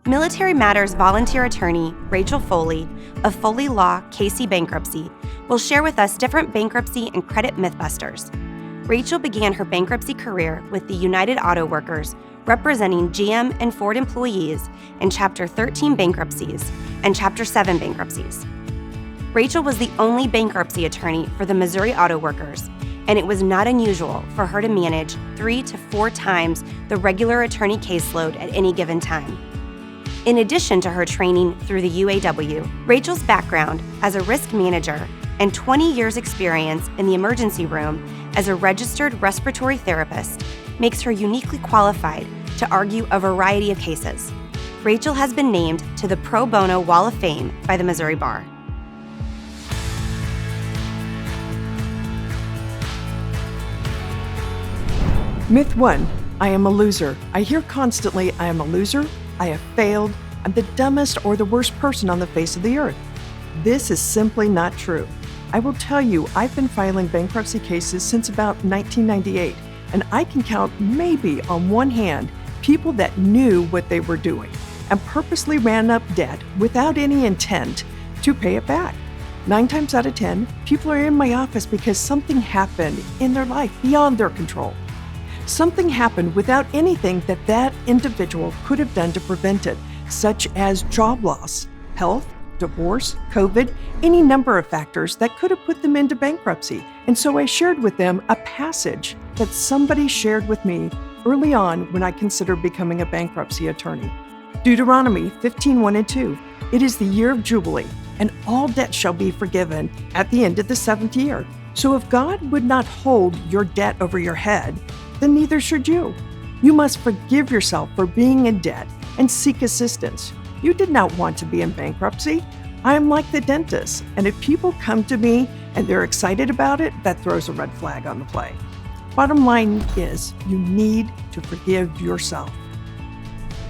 Military Matters volunteer attorney Rachel Foley of Foley Law KC Bankruptcy will share with us different bankruptcy and credit mythbusters. Rachel began her bankruptcy career with the United Auto Workers, representing GM and Ford employees in Chapter 13 bankruptcies and Chapter 7 bankruptcies. Rachel was the only bankruptcy attorney for the Missouri Auto Workers, and it was not unusual for her to manage 3 to 4 times the regular attorney caseload at any given time. In addition to her training through the UAW, Rachel's background as a risk manager and 20 years' experience in the emergency room as a registered respiratory therapist makes her uniquely qualified to argue a variety of cases. Rachel has been named to the Pro Bono Wall of Fame by the Missouri Bar. Myth 1, I am a loser. I hear constantly, I am a loser, I have failed, I'm the dumbest or the worst person on the face of the earth. This is simply not true. I will tell you, I've been filing bankruptcy cases since about 1998, and I can count maybe on one hand people that knew what they were doing and purposely ran up debt without any intent to pay it back. 9 times out of 10, people are in my office because something happened in their life beyond their control. Something happened without anything that individual could have done to prevent it, such as job loss, health, divorce, COVID, any number of factors that could have put them into bankruptcy. And so I shared with them a passage that somebody shared with me early on when I considered becoming a bankruptcy attorney. Deuteronomy 15:1 and 2. It is the year of Jubilee, and all debt shall be forgiven at the end of the 7th year. So if God would not hold your debt over your head, then neither should you. You must forgive yourself for being in debt and seek assistance. You did not want to be in bankruptcy. I am like the dentist, and if people come to me and they're excited about it, that throws a red flag on the play. Bottom line is, you need to forgive yourself.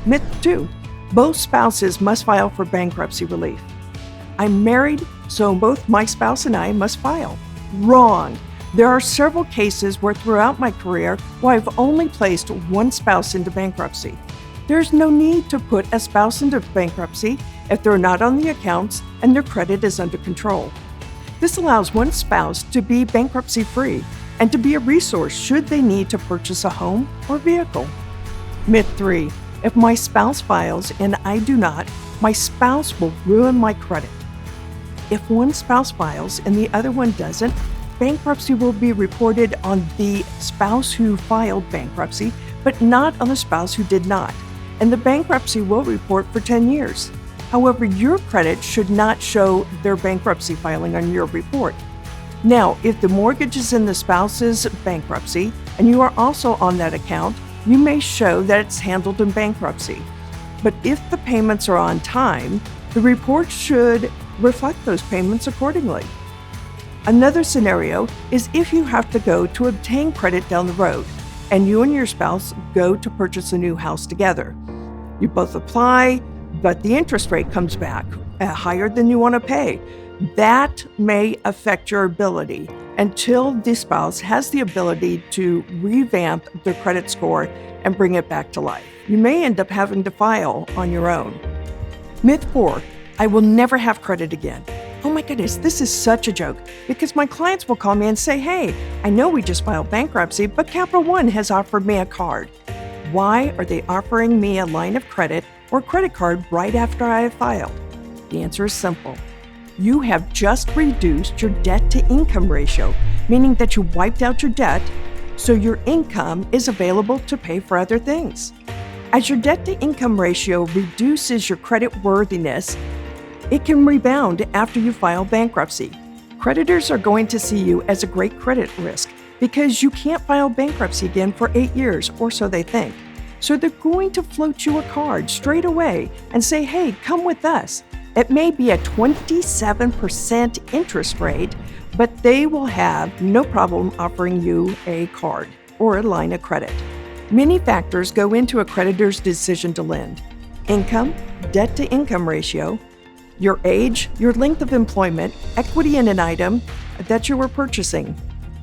Myth 2, both spouses must file for bankruptcy relief. I'm married, so both my spouse and I must file. Wrong. There are several cases where throughout my career where I've only placed one spouse into bankruptcy. There's no need to put a spouse into bankruptcy if they're not on the accounts and their credit is under control. This allows one spouse to be bankruptcy free and to be a resource should they need to purchase a home or vehicle. Myth 3, if my spouse files and I do not, my spouse will ruin my credit. If one spouse files and the other one doesn't, bankruptcy will be reported on the spouse who filed bankruptcy, but not on the spouse who did not, and the bankruptcy will report for 10 years. However, your credit should not show their bankruptcy filing on your report. Now, if the mortgage is in the spouse's bankruptcy and you are also on that account, you may show that it's handled in bankruptcy. But if the payments are on time, the report should reflect those payments accordingly. Another scenario is if you have to go to obtain credit down the road and you and your spouse go to purchase a new house together. You both apply, but the interest rate comes back higher than you want to pay. That may affect your ability until the spouse has the ability to revamp their credit score and bring it back to life. You may end up having to file on your own. Myth 4, I will never have credit again. Oh my goodness, this is such a joke because my clients will call me and say, hey, I know we just filed bankruptcy, but Capital One has offered me a card. Why are they offering me a line of credit or credit card right after I have filed? The answer is simple. You have just reduced your debt to income ratio, meaning that you wiped out your debt, so your income is available to pay for other things. As your debt to income ratio reduces your credit worthiness, it can rebound after you file bankruptcy. Creditors are going to see you as a great credit risk because you can't file bankruptcy again for 8 years, or so they think. So they're going to float you a card straight away and say, hey, come with us. It may be a 27% interest rate, but they will have no problem offering you a card or a line of credit. Many factors go into a creditor's decision to lend. Income, debt to income ratio, your age, your length of employment, equity in an item that you were purchasing.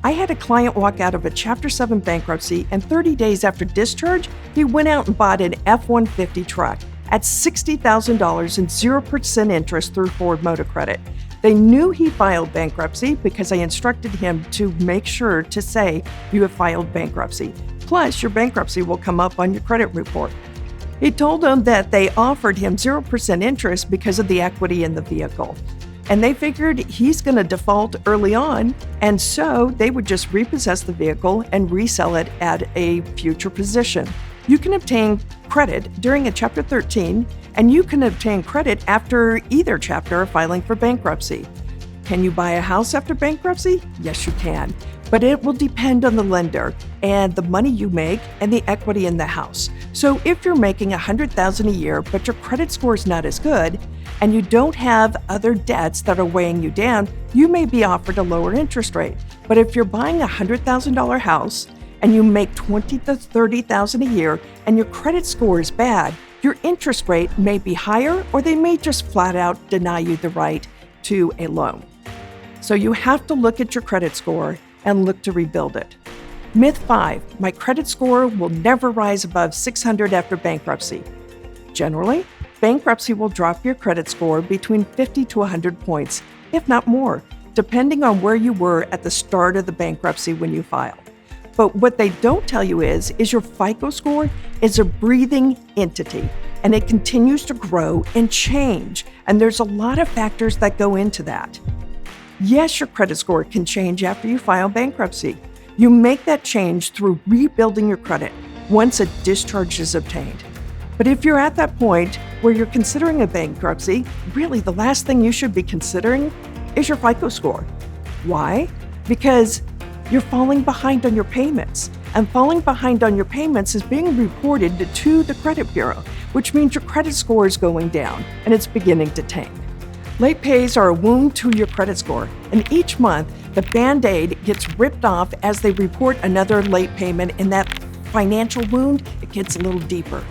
I had a client walk out of a Chapter 7 bankruptcy, and 30 days after discharge, he went out and bought an F-150 truck. at $60,000 in 0% interest through Ford Motor Credit. They knew he filed bankruptcy because I instructed him to make sure to say you have filed bankruptcy. Plus, your bankruptcy will come up on your credit report. He told them that they offered him 0% interest because of the equity in the vehicle. And they figured he's going to default early on, and so they would just repossess the vehicle and resell it at a future position. You can obtain credit during a Chapter 13, and you can obtain credit after either chapter of filing for bankruptcy. Can you buy a house after bankruptcy? Yes, you can, but it will depend on the lender and the money you make and the equity in the house. So if you're making $100,000 a year, but your credit score is not as good, and you don't have other debts that are weighing you down, you may be offered a lower interest rate. But if you're buying a $100,000 house and you make $20,000 to $30,000 a year and your credit score is bad, your interest rate may be higher, or they may just flat out deny you the right to a loan. So you have to look at your credit score and look to rebuild it. Myth 5, my credit score will never rise above 600 after bankruptcy. Generally, bankruptcy will drop your credit score between 50 to 100 points, if not more, depending on where you were at the start of the bankruptcy when you filed. But what they don't tell you is your FICO score is a breathing entity, and it continues to grow and change, and there's a lot of factors that go into that. Yes, your credit score can change after you file bankruptcy. You make that change through rebuilding your credit once a discharge is obtained. But if you're at that point where you're considering a bankruptcy, really the last thing you should be considering is your FICO score. Why? Because you're falling behind on your payments. And falling behind on your payments is being reported to the credit bureau, which means your credit score is going down and it's beginning to tank. Late pays are a wound to your credit score, and each month the Band-Aid gets ripped off as they report another late payment, and that financial wound, it gets a little deeper.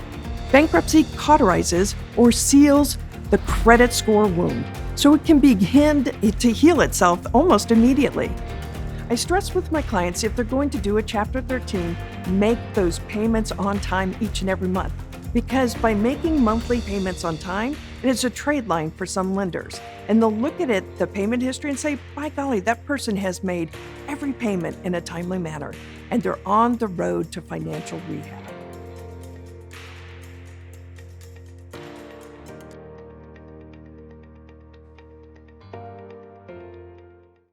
Bankruptcy cauterizes or seals the credit score wound, so it can begin to heal itself almost immediately. I stress with my clients, if they're going to do a Chapter 13, make those payments on time each and every month. Because by making monthly payments on time, it is a trade line for some lenders. And they'll look at it, the payment history, and say, by golly, that person has made every payment in a timely manner, and they're on the road to financial rehab.